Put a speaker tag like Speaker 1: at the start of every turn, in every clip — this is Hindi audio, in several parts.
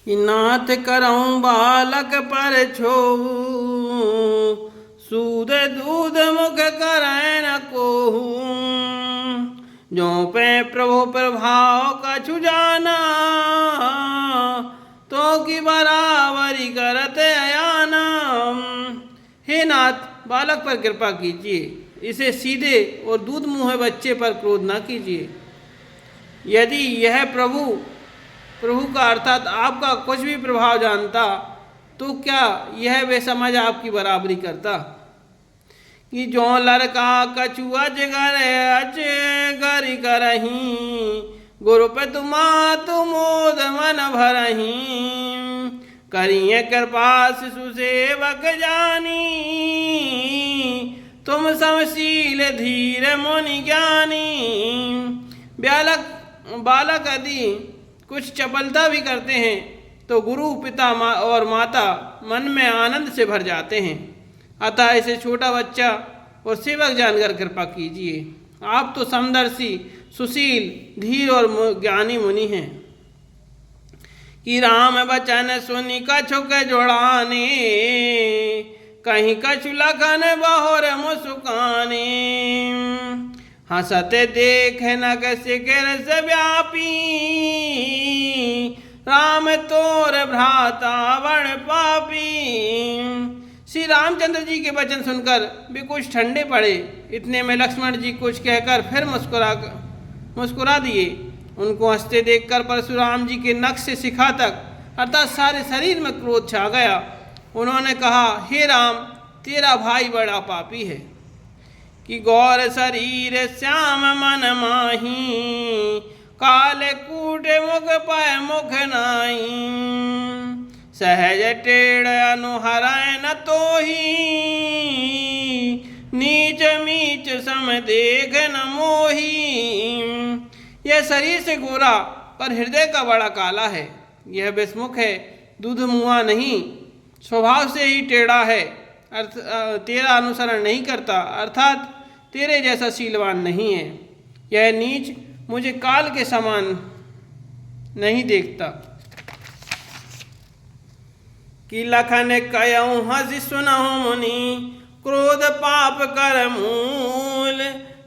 Speaker 1: कि नाथ करऊँ बालक पर छोहू, सूद दूध मुख करय न कोहू। जो पे प्रभु प्रभाव कछु जाना, तो की बराबरी करत अयाना। हे नाथ, बालक पर कृपा कीजिए, इसे सीधे और दूध मुँह बच्चे पर क्रोध न कीजिए। यदि यह प्रभु का अर्थात आपका कुछ भी प्रभाव जानता, तो क्या यह वे समझ आपकी बराबरी करता। कि जो लड़का कछु अजगर अजगर करही, गुरु पे तुमा तुमोद मन भरही। करिए कृपा शिशु सेवक जानी, तुम समशील धीर मुनि ज्ञानी। बालक यदि कुछ चपलता भी करते हैं, तो गुरु पिता और माता मन में आनंद से भर जाते हैं। अतः इसे छोटा बच्चा और सेवक जानकर कृपा कीजिए। आप तो समदर्शी, सुशील, धीर और ज्ञानी मुनि हैं। कि राम बचन सुनि कछु के जोड़ाने, कहीं कछु लखन बहुर मुस्काने। हंसते देख न सिकर से व्यापी, राम तोर भ्राता बड़ पापी। श्री रामचंद्र जी के वचन सुनकर भी कुछ ठंडे पड़े। इतने में लक्ष्मण जी कुछ कहकर फिर मुस्कुरा दिए। उनको हंसते देखकर परशुराम जी के नख से शिखा तक अर्थात सारे शरीर में क्रोध छा गया। उन्होंने कहा, हे राम, तेरा भाई बड़ा पापी है। कि गौर शरीर श्याम मन माही, काले कूटे मुख पाए मुख नाई। सहज टेढ़ अनुहरय न तोही, नीच मीच सम देख न मोही। यह शरीर से गोरा पर हृदय का बड़ा काला है। यह विषमुख है, दूध मुआ नहीं, स्वभाव से ही टेढ़ा है। तेरा अनुसरण नहीं करता, अर्थात तेरे जैसा शीलवान नहीं है। यह नीच मुझे काल के समान नहीं देखता। कि लखन कयऊँ हंसि सुनहु मुनि, क्रोध पाप कर मूल।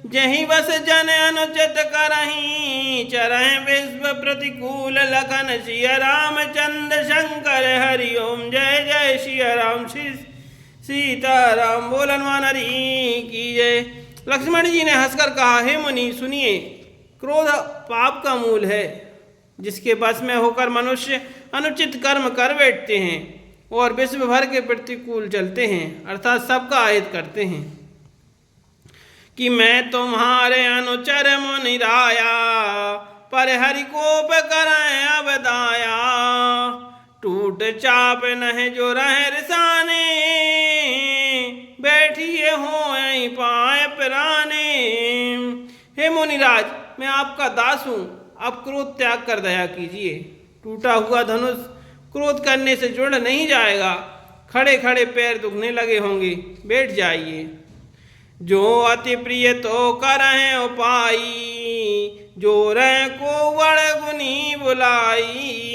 Speaker 1: जहि बस जन अनुचित करही, चरहि विश्व प्रतिकूल। लखन सिय रामचंद्र शंकर हरि ओम, जय जय सिया राम सीताराम। बोल हनुमान हरि की जय। लक्ष्मण जी ने हंसकर कहा, हे मुनि सुनिए, क्रोध पाप का मूल है, जिसके बस में होकर मनुष्य अनुचित कर्म कर बैठते हैं और विश्व भर के प्रतिकूल चलते हैं, अर्थात सबका आहित करते हैं। कि मैं तुम्हारे अनुचर मुनि राया, पर हरि कोप करय अब दाया। टूट चाप नह जो रहे रिसाने, बैठिए हो पाए पिराने। हे मुनिराज, मैं आपका दास हूँ, अब क्रोध त्याग कर दया कीजिए। टूटा हुआ धनुष क्रोध करने से जुड़ नहीं जाएगा। खड़े खड़े पैर दुखने लगे होंगे, बैठ जाइए। जो अति प्रिय तो करहिं उपाई, जो रह को वड़ गुनी बुलाई।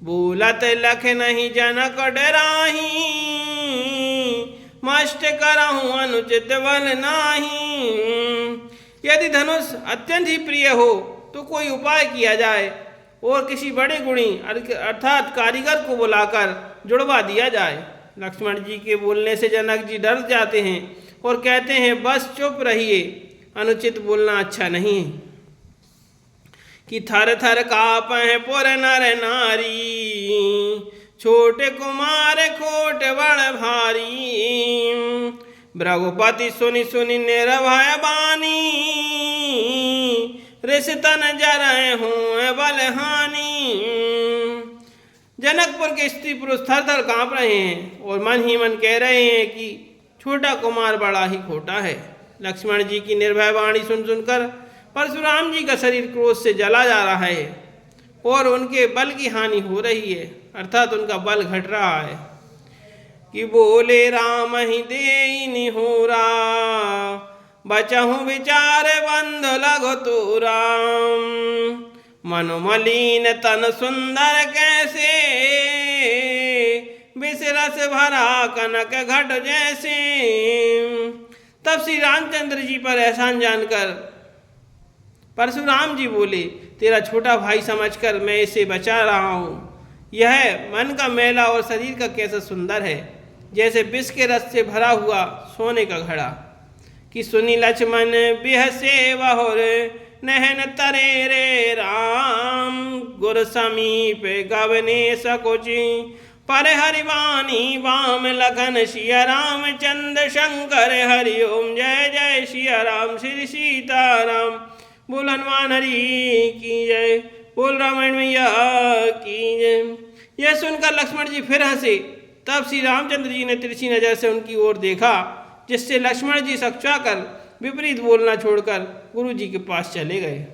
Speaker 1: बोलत लख नहीं जनक डराही, मष्ट करहूँ अनुचित बल नाही। यदि धनुष अत्यंत ही प्रिय हो तो कोई उपाय किया जाए और किसी बड़े गुणी अर्थात कारीगर को बुलाकर जुड़वा दिया जाए। लक्ष्मण जी के बोलने से जनक जी डर जाते हैं और कहते हैं, बस चुप रहिए, अनुचित बोलना अच्छा नहीं है। कि थर थर काँपहि पुर नर नारी, छोटे कुमार खोट बड़ भारी। भृगुपति सुनि सुनि निर्भय बानी, रिसतन जरय हूँ बलहानी। जनकपुर के स्त्री पुरुष थर थर काँप रहे हैं और मन ही मन कह रहे हैं कि छोटा कुमार बड़ा ही खोटा है। लक्ष्मण जी की निर्भय वाणी सुन सुनकर परशुराम जी का शरीर क्रोध से जला जा रहा है और उनके बल की हानि हो रही है, अर्थात उनका बल घट रहा है। कि बोले राम ही देई निहोरा, बचहु विचार बंध लगो तोरा। मनोमलीन तन सुंदर कैसे, विषरस भरा कनक घट जैसे। तब श्री रामचंद्र जी पर एहसान जानकर परशुराम जी बोले, तेरा छोटा भाई समझकर मैं इसे बचा रहा हूँ। यह मन का मेला और शरीर का कैसा सुंदर है, जैसे विष के रस से भरा हुआ सोने का घड़ा। कि सुनी लक्ष्मण बिहसे बहुर, नहन तरे रे राम। गुर समीप गवने सकुचि, पर हरिवाणी वाम लखन। सिया राम चंद्र शंकर हरि ओम, जय जय सिया राम श्री सीताराम। बोल हनुमान हरि की जय, बोल रामायण मैया की जय। यह सुनकर लक्ष्मण जी फिर हंसे। तब श्री रामचंद्र जी ने तिरछी नजर से उनकी ओर देखा, जिससे लक्ष्मण जी सकचा कर विपरीत बोलना छोड़कर गुरु जी के पास चले गए।